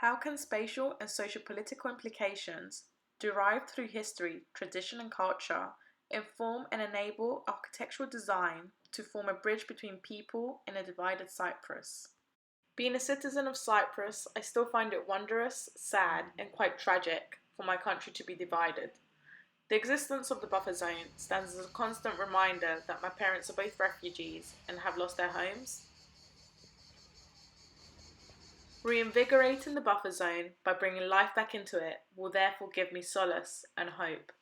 How can spatial and socio-political implications, derived through history, tradition and culture, inform and enable architectural design to form a bridge between people in a divided Cyprus? Being a citizen of Cyprus, I still find it wondrous, sad, and quite tragic for my country to be divided. The existence of the buffer zone stands as a constant reminder that my parents are both refugees and have lost their homes. Reinvigorating the buffer zone by bringing life back into it will therefore give me solace and hope.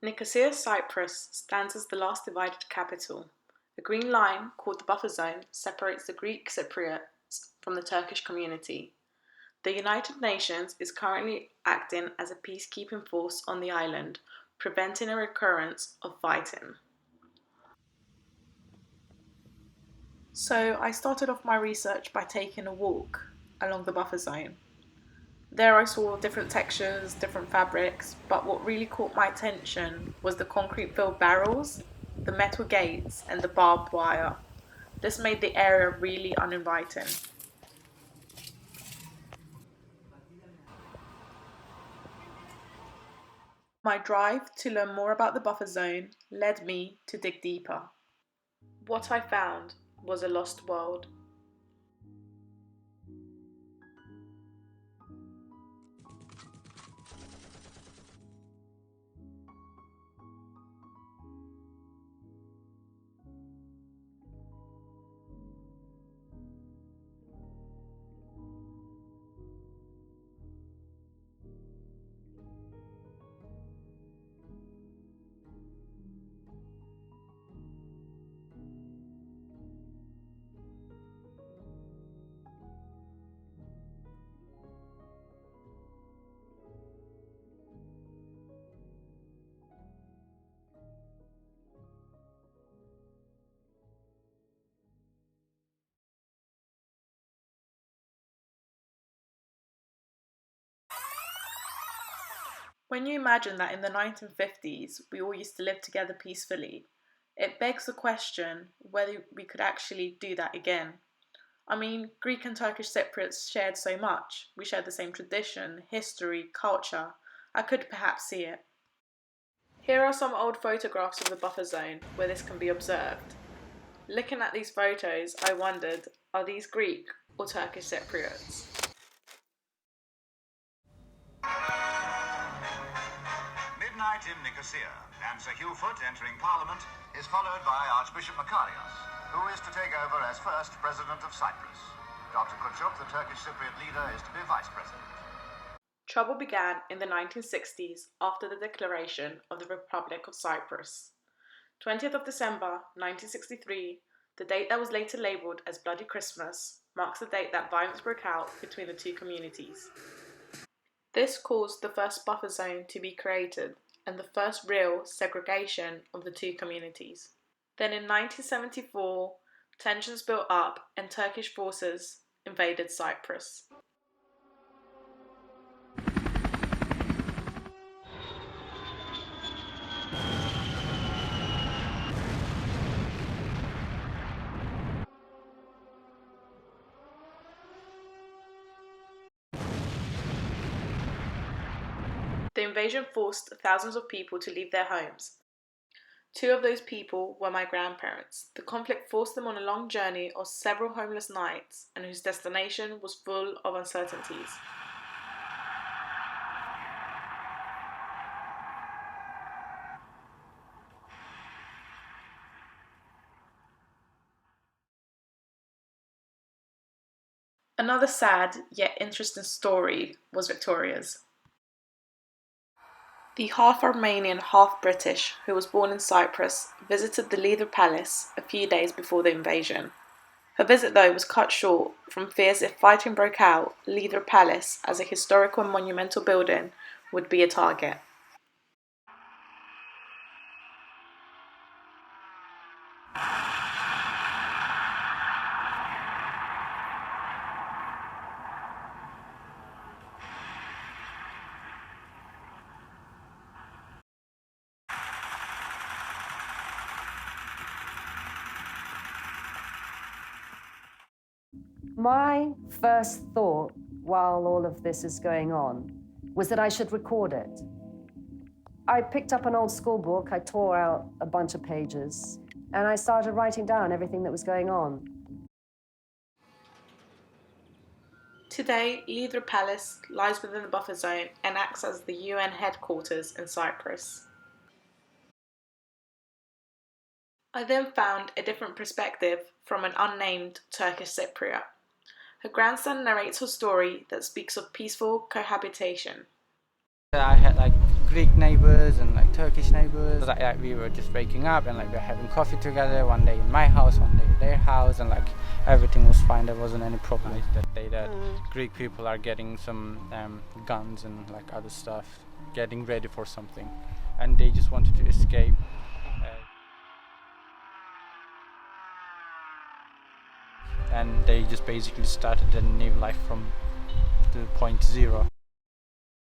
Nicosia, Cyprus stands as the last divided capital. A green line, called the buffer zone, separates the Greek Cypriots from the Turkish community. The United Nations is currently acting as a peacekeeping force on the island, preventing a recurrence of fighting. So I started off my research by taking a walk along the buffer zone. There I saw different textures, different fabrics, but what really caught my attention was the concrete filled barrels, the metal gates, and the barbed wire. This made the area really uninviting. My drive to learn more about the buffer zone led me to dig deeper. What I found was a lost world. When you imagine that in the 1950s we all used to live together peacefully, it begs the question whether we could actually do that again. I mean, Greek and Turkish Cypriots shared so much. We shared the same tradition, history, culture. I could perhaps see it. Here are some old photographs of the buffer zone where this can be observed. Looking at these photos, I wondered, are these Greek or Turkish Cypriots? Midnight in Nicosia, and Sir Hugh Foot entering Parliament is followed by Archbishop Makarios, who is to take over as first President of Cyprus. Dr. Kutchuk, the Turkish Cypriot leader, is to be Vice President. Trouble began in the 1960s after the declaration of the Republic of Cyprus. 20th of December 1963, the date that was later labelled as Bloody Christmas, marks the date that violence broke out between the two communities. This caused the first buffer zone to be created and the first real segregation of the two communities. Then in 1974, tensions built up and Turkish forces invaded Cyprus. The invasion forced thousands of people to leave their homes. Two of those people were my grandparents. The conflict forced them on a long journey of several homeless nights and whose destination was full of uncertainties. Another sad yet interesting story was Victoria's. The half-Armenian, half-British, who was born in Cyprus, visited the Leather Palace a few days before the invasion. Her visit, though, was cut short from fears if fighting broke out, Leather Palace, as a historical and monumental building, would be a target. My first thought while all of this is going on was that I should record it. I picked up an old school book, I tore out a bunch of pages, and I started writing down everything that was going on. Today, Lydra Palace lies within the buffer zone and acts as the UN headquarters in Cyprus. I then found a different perspective from an unnamed Turkish Cypriot. Her grandson narrates her story that speaks of peaceful cohabitation. I had like Greek neighbors and like Turkish neighbors. We were just waking up and like we were having coffee together, one day in my house, one day in their house, and like everything was fine. There wasn't any problem. That Greek people are getting some guns and like other stuff, getting ready for something, and they just wanted to escape. And they just basically started a new life from the point zero.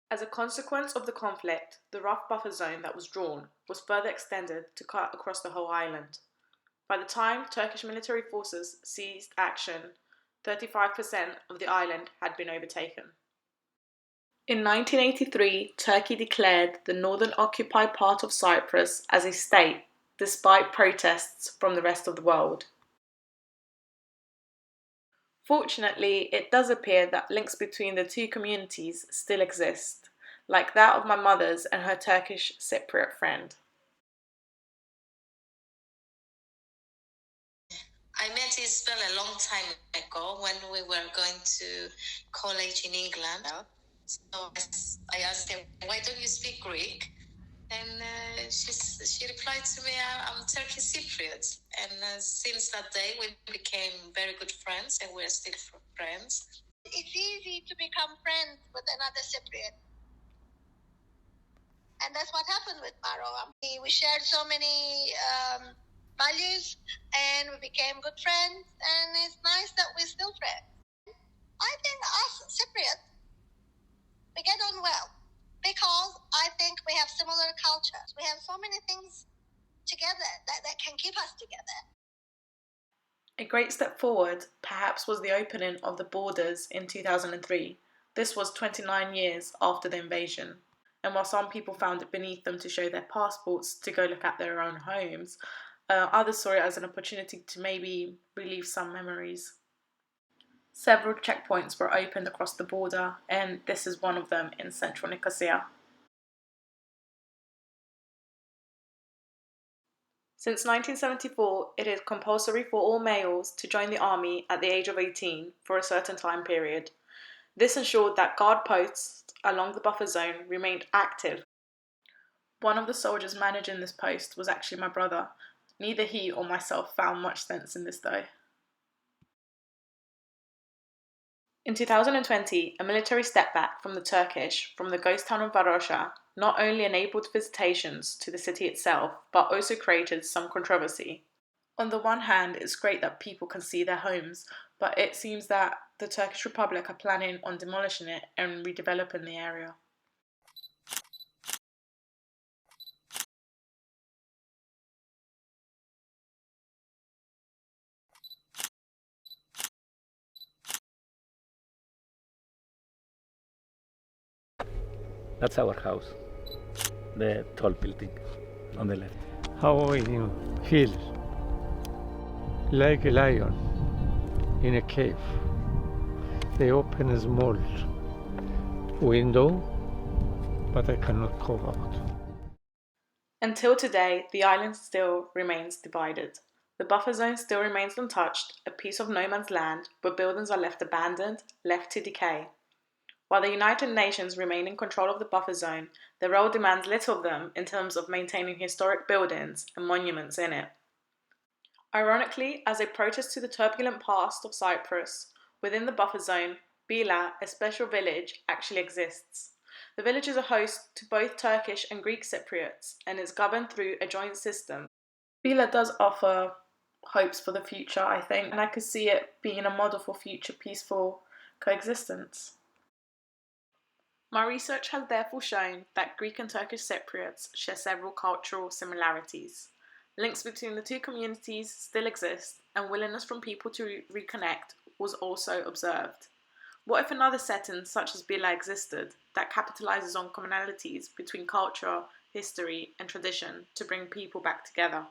As a consequence of the conflict, the rough buffer zone that was drawn was further extended to cut across the whole island. By the time Turkish military forces seized action, 35% of the island had been overtaken. In 1983, Turkey declared the northern occupied part of Cyprus as a state, despite protests from the rest of the world. Fortunately, it does appear that links between the two communities still exist, like that of my mother's and her Turkish Cypriot friend. I met Isabel a long time ago when we were going to college in England. So I asked her, why don't you speak Greek? And she replied to me, I'm Turkish Cypriot. And since that day, we became very good friends, and we're still friends. It's easy to become friends with another Cypriot. And that's what happened with Maro. We shared so many values, and we became good friends, and it's nice that we're still friends. I think us Cypriot, we get on well, because I think we have similar cultures. We have so many things together that can keep us together. A great step forward, perhaps, was the opening of the borders in 2003. This was 29 years after the invasion. And while some people found it beneath them to show their passports to go look at their own homes, others saw it as an opportunity to maybe relive some memories. Several checkpoints were opened across the border, and this is one of them in central Nicosia. Since 1974, it is compulsory for all males to join the army at the age of 18 for a certain time period. This ensured that guard posts along the buffer zone remained active. One of the soldiers managing this post was actually my brother. Neither he or myself found much sense in this though. In 2020, a military step back from the Turkish from the ghost town of Varosha not only enabled visitations to the city itself, but also created some controversy. On the one hand, it's great that people can see their homes, but it seems that the Turkish Republic are planning on demolishing it and redeveloping the area. That's our house, the tall building on the left. How you feel like a lion in a cave. They open a small window, but I cannot go out. Until today, the island still remains divided. The buffer zone still remains untouched, a piece of no man's land where buildings are left abandoned, left to decay. While the United Nations remain in control of the buffer zone, their role demands little of them in terms of maintaining historic buildings and monuments in it. Ironically, as a protest to the turbulent past of Cyprus, within the buffer zone, Bila, a special village, actually exists. The village is a host to both Turkish and Greek Cypriots and is governed through a joint system. Bila does offer hopes for the future, I think, and I could see it being a model for future peaceful coexistence. My research has therefore shown that Greek and Turkish Cypriots share several cultural similarities. Links between the two communities still exist, and willingness from people to reconnect was also observed. What if another setting such as Bila existed that capitalizes on commonalities between culture, history, and tradition to bring people back together?